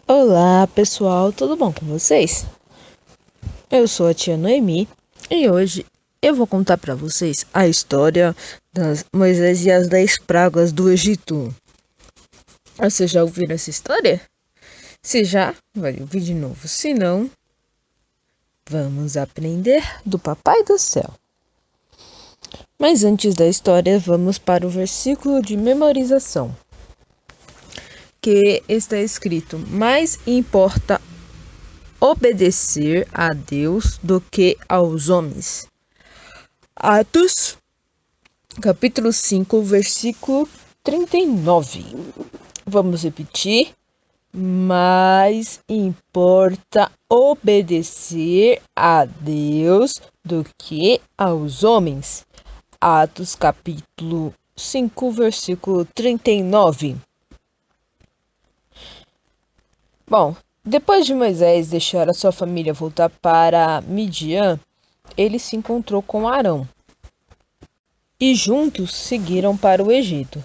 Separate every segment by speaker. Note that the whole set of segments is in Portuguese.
Speaker 1: Olá pessoal, tudo bom com vocês? Eu sou a tia Noemi e hoje eu vou contar para vocês a história das Moisés e as 10 pragas do Egito. Vocês já ouviram essa história? Se já, vai ouvir de novo. Se não, vamos aprender do Papai do Céu. Mas antes da história, vamos para o versículo de memorização, que está escrito: mais importa obedecer a Deus do que aos homens. Atos, capítulo 5, versículo 39. Vamos repetir. Mais importa obedecer a Deus do que aos homens. Atos, capítulo 5, versículo 39. Bom, depois de Moisés deixar a sua família voltar para Midian, ele se encontrou com Arão e juntos seguiram para o Egito.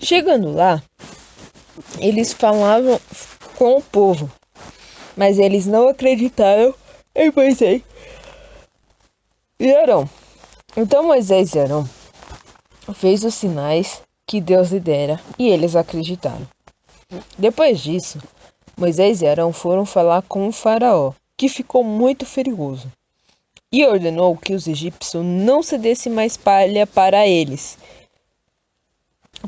Speaker 1: Chegando lá, eles falavam com o povo, mas eles não acreditaram em Moisés e Arão. Então Moisés e Arão fez os sinais que Deus lhe dera e eles acreditaram. Depois disso, Moisés e Arão foram falar com o faraó, que ficou muito furioso, e ordenou que os egípcios não cedessem mais palha para eles,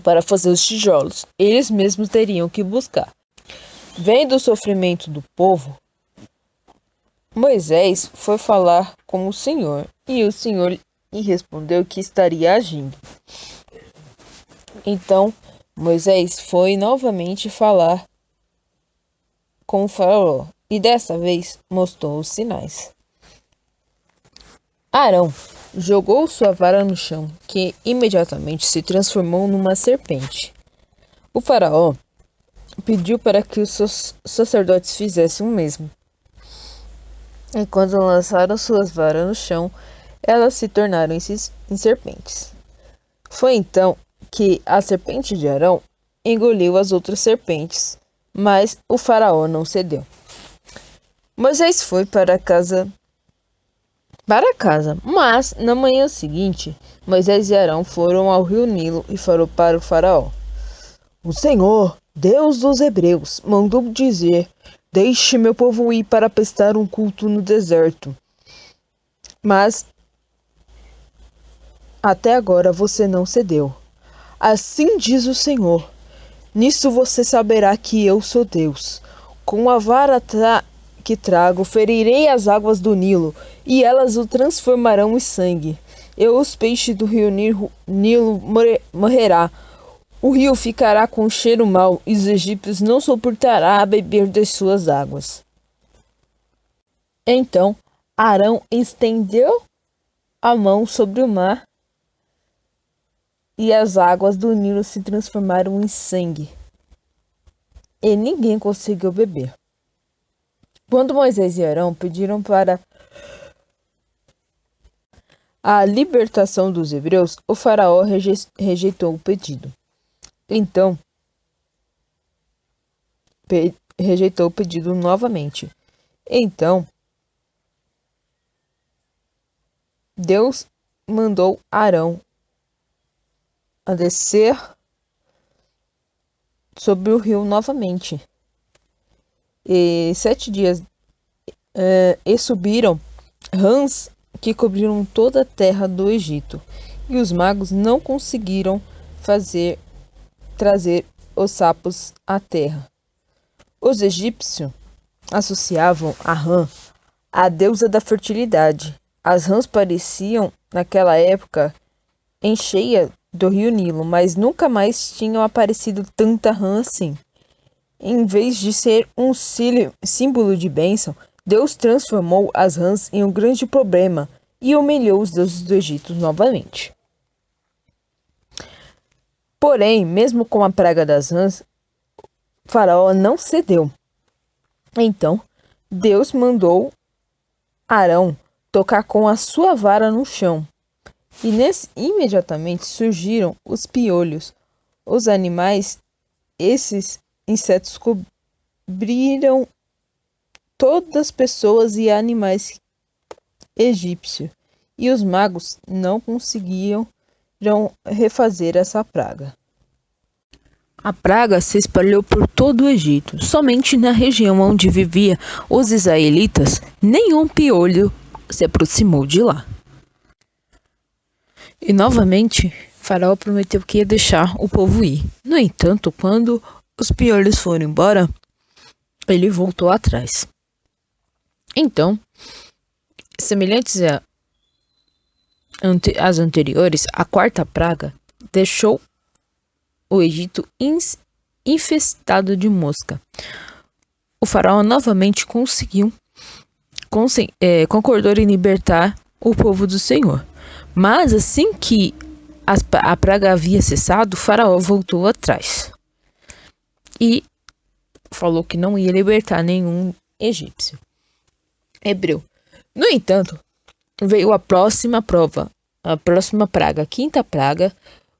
Speaker 1: para fazer os tijolos. Eles mesmos teriam que buscar. Vendo o sofrimento do povo, Moisés foi falar com o Senhor, e o Senhor lhe respondeu que estaria agindo. Então, Moisés foi novamente falar com o faraó, e dessa vez mostrou os sinais. Arão jogou sua vara no chão, que imediatamente se transformou numa serpente. O faraó pediu para que os sacerdotes fizessem o mesmo. E quando lançaram suas varas no chão, elas se tornaram em serpentes. Foi então que a serpente de Arão engoliu as outras serpentes, mas o faraó não cedeu. Moisés foi para casa, mas na manhã seguinte, Moisés e Arão foram ao rio Nilo e foram para o faraó. O Senhor, Deus dos Hebreus, mandou dizer: deixe meu povo ir para prestar um culto no deserto. Mas até agora você não cedeu. Assim diz o Senhor: nisso você saberá que eu sou Deus. Com a vara que trago, ferirei as águas do Nilo, e elas o transformarão em sangue. E os peixes do rio Nilo morrerá. O rio ficará com cheiro mau, e os egípcios não suportarão a beber das suas águas. Então Arão estendeu a mão sobre o mar, e as águas do Nilo se transformaram em sangue, e ninguém conseguiu beber. Quando Moisés e Arão pediram para a libertação dos hebreus, o faraó rejeitou o pedido. Então, rejeitou o pedido novamente. Então, Deus mandou Arão a descer sobre o rio novamente. E 7 dias e subiram rãs que cobriram toda a terra do Egito, e os magos não conseguiram trazer os sapos à terra. Os egípcios associavam a rã à deusa da fertilidade. As rãs pareciam, naquela época, em cheia do rio Nilo, mas nunca mais tinham aparecido tanta rã assim. Em vez de ser um símbolo de bênção, Deus transformou as rãs em um grande problema e humilhou os deuses do Egito novamente. Porém, mesmo com a praga das rãs, Faraó não cedeu. Então, Deus mandou Arão tocar com a sua vara no chão, e imediatamente surgiram os piolhos. Os animais, esses insetos cobriram todas as pessoas e animais egípcios, e os magos não conseguiam refazer essa praga. A praga se espalhou por todo o Egito. Somente na região onde viviam os israelitas, nenhum piolho se aproximou de lá. E novamente, Faraó prometeu que ia deixar o povo ir. No entanto, quando os piolhos foram embora, ele voltou atrás. Então, semelhantes às anteriores, a quarta praga deixou o Egito infestado de mosca. O faraó novamente concordou em libertar o povo do Senhor. Mas assim que a praga havia cessado, o faraó voltou atrás e falou que não ia libertar nenhum egípcio. Hebreu. No entanto, veio a próxima prova, a próxima praga, a quinta praga,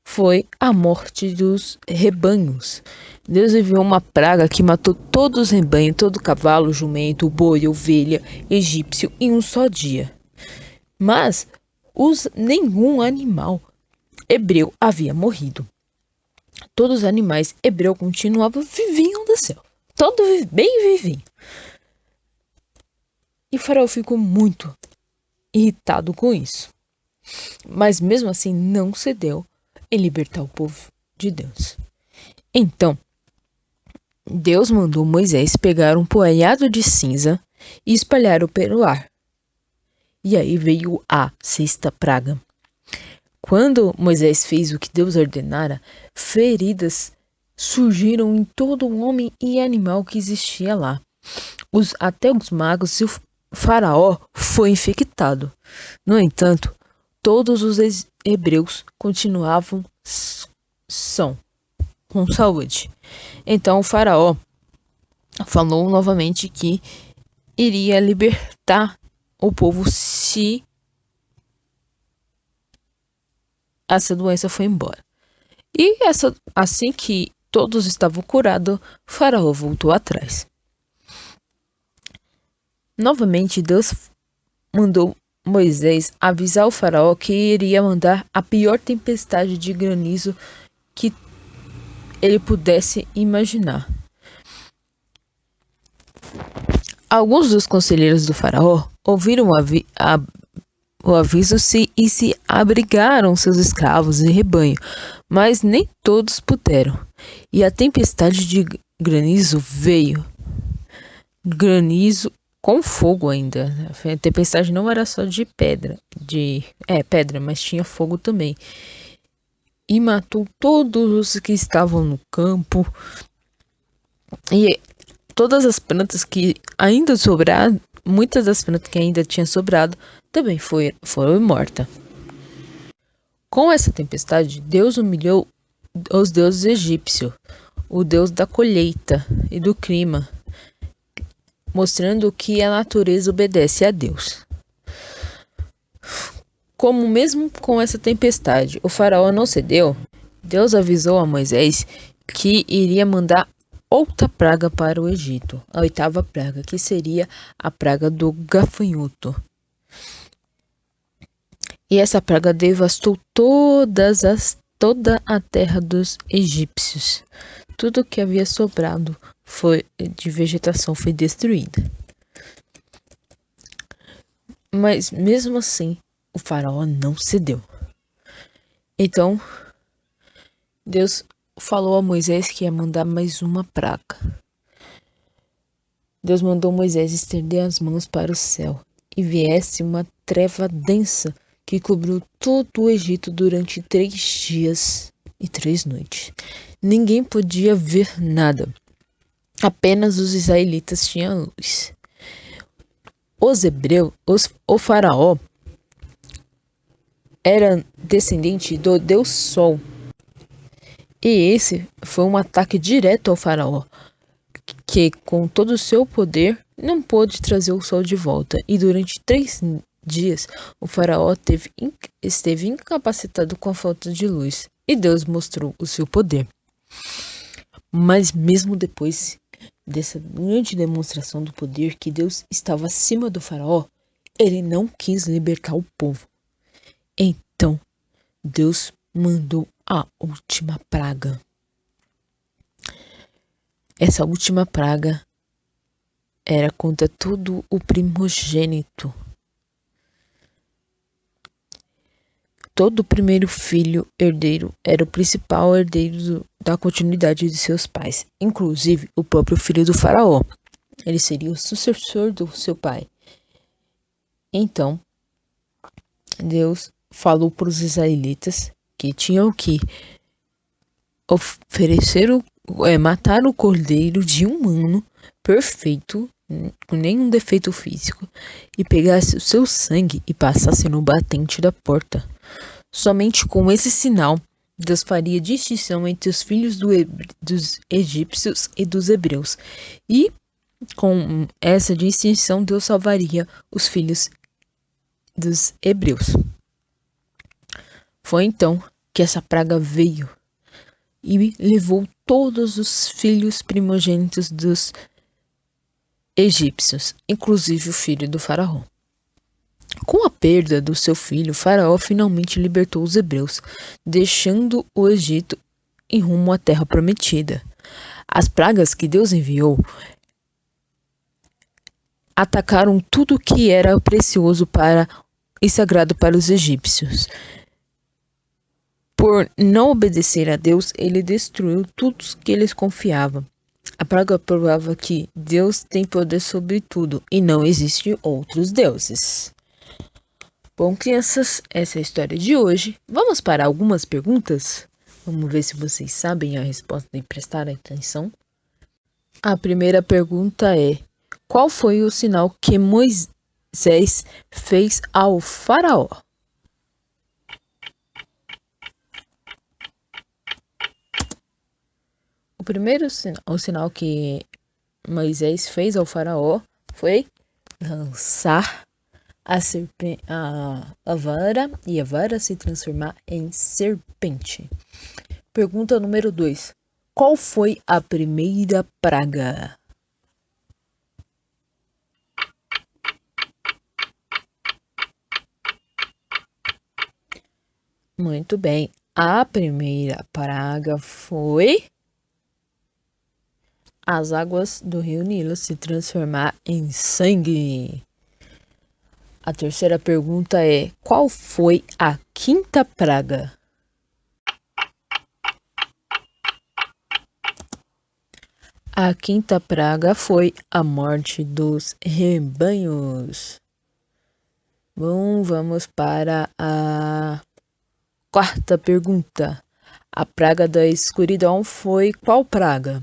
Speaker 1: foi a morte dos rebanhos. Deus enviou uma praga que matou todos os rebanhos, todo cavalo, jumento, boi, ovelha, egípcio em um só dia. Mas nenhum animal hebreu havia morrido. Todos os animais hebreus continuavam vivinhos do céu. Todos bem vivinhos. E Faraó ficou muito irritado com isso. Mas mesmo assim não cedeu em libertar o povo de Deus. Então, Deus mandou Moisés pegar um punhado de cinza e espalhar-o pelo ar. E aí veio a sexta praga. Quando Moisés fez o que Deus ordenara, feridas surgiram em todo homem e animal que existia lá. Até os magos e o faraó foi infectado. No entanto, todos os hebreus continuavam com saúde. Então o faraó falou novamente que iria libertar o povo se essa doença foi embora. E assim que todos estavam curados, o faraó voltou atrás. Novamente Deus mandou Moisés avisar o faraó que iria mandar a pior tempestade de granizo que ele pudesse imaginar. Alguns dos conselheiros do faraó ouviram o aviso e se abrigaram seus escravos e rebanho, mas nem todos puderam. E a tempestade de granizo veio. Granizo com fogo ainda. A tempestade não era só de pedra, pedra, mas tinha fogo também. E matou todos os que estavam no campo. E todas as plantas que ainda sobraram, muitas das plantas que ainda tinham sobrado, também foram mortas. Com essa tempestade, Deus humilhou os deuses egípcios, o deus da colheita e do clima, mostrando que a natureza obedece a Deus. Como mesmo com essa tempestade, o faraó não cedeu, Deus avisou a Moisés que iria mandar outra praga para o Egito, a oitava praga, que seria a praga do gafanhoto. E essa praga devastou toda a terra dos egípcios. Tudo que havia sobrado de vegetação foi destruída. Mas mesmo assim, o faraó não cedeu. Então, Deus falou a Moisés que ia mandar mais uma praga. Deus mandou Moisés estender as mãos para o céu e viesse uma treva densa que cobriu todo o Egito durante 3 dias e 3 noites. Ninguém podia ver nada. Apenas os israelitas tinham luz. Os hebreus, o faraó, era descendente do deus Sol. E esse foi um ataque direto ao faraó, que com todo o seu poder não pôde trazer o sol de volta. E durante 3 dias o faraó esteve incapacitado com a falta de luz. E Deus mostrou o seu poder. Mas mesmo depois dessa grande demonstração do poder que Deus estava acima do faraó, ele não quis libertar o povo. Então, Deus mandou a última praga. Essa última praga era contra todo o primogênito. Todo primeiro filho herdeiro era o principal herdeiro da continuidade de seus pais, inclusive o próprio filho do faraó. Ele seria o sucessor do seu pai. Então, Deus falou para os israelitas que tinham que matar o cordeiro de um ano perfeito, com nenhum defeito físico, e pegasse o seu sangue e passasse no batente da porta. Somente com esse sinal, Deus faria distinção entre os filhos dos egípcios e dos hebreus. E com essa distinção, Deus salvaria os filhos dos hebreus. Foi então que essa praga veio e levou todos os filhos primogênitos dos egípcios, inclusive o filho do faraó. Com a perda do seu filho, Faraó finalmente libertou os hebreus, deixando o Egito em rumo à terra prometida. As pragas que Deus enviou atacaram tudo que era precioso e sagrado para os egípcios. Por não obedecer a Deus, ele destruiu tudo que eles confiavam. A praga provava que Deus tem poder sobre tudo e não existem outros deuses. Bom, crianças, essa é a história de hoje. Vamos para algumas perguntas? Vamos ver se vocês sabem a resposta e prestar atenção. A primeira pergunta é: qual foi o sinal que Moisés fez ao faraó? O sinal que Moisés fez ao faraó foi lançar a vara e a vara se transformar em serpente. Pergunta número 2. Qual foi a primeira praga? Muito bem. A primeira praga foi as águas do rio Nilo se transformar em sangue. A terceira pergunta é: qual foi a quinta praga? A quinta praga foi a morte dos rebanhos. Bom, vamos para a quarta pergunta. A praga da escuridão foi qual praga?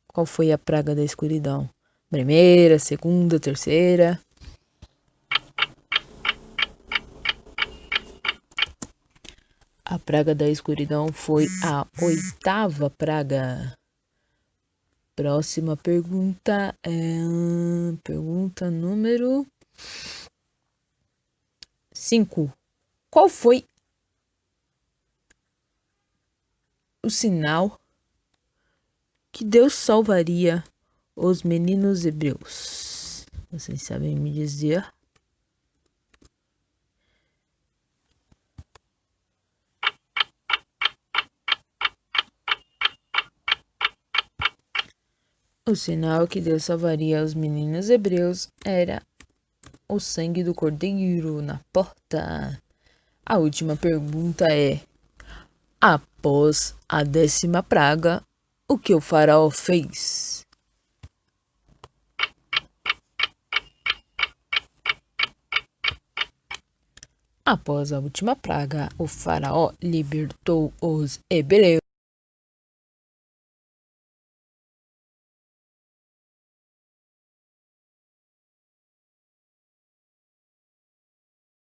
Speaker 1: Qual foi a praga da escuridão? Primeira, segunda, terceira? A praga da escuridão foi a oitava praga. Próxima pergunta é pergunta número 5. Qual foi o sinal que Deus salvaria os meninos hebreus? Vocês sabem me dizer? O sinal que Deus salvaria os meninos hebreus era o sangue do cordeiro na porta. A última pergunta é: após a 10ª praga, o que o faraó fez? Após a última praga, o faraó libertou os hebreus.